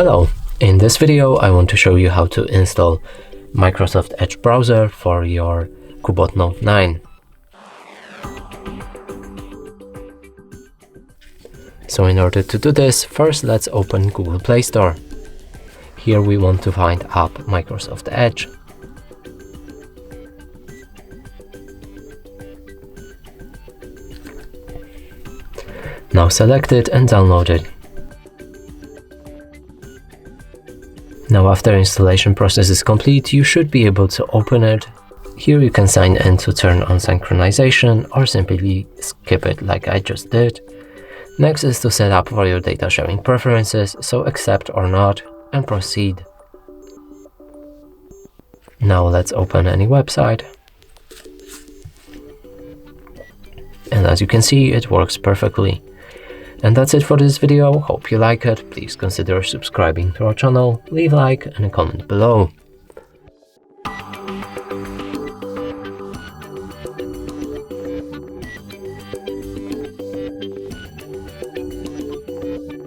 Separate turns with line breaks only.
Hello, in this video I want to show you how to install Microsoft Edge browser for your CUBOT Note 9. So in order to do this, first let's open Google Play Store. Here we want to find app Microsoft Edge. Now select it and download it. Now after installation process is complete, you should be able to open it. Here you can sign in to turn on synchronization or simply skip it like I just did. Next is to set up for your data sharing preferences, so accept or not and proceed. Now let's open any website. And as you can see, it works perfectly. And that's it for this video. Hope you like it. Please consider subscribing to our channel, leave a like and a comment below.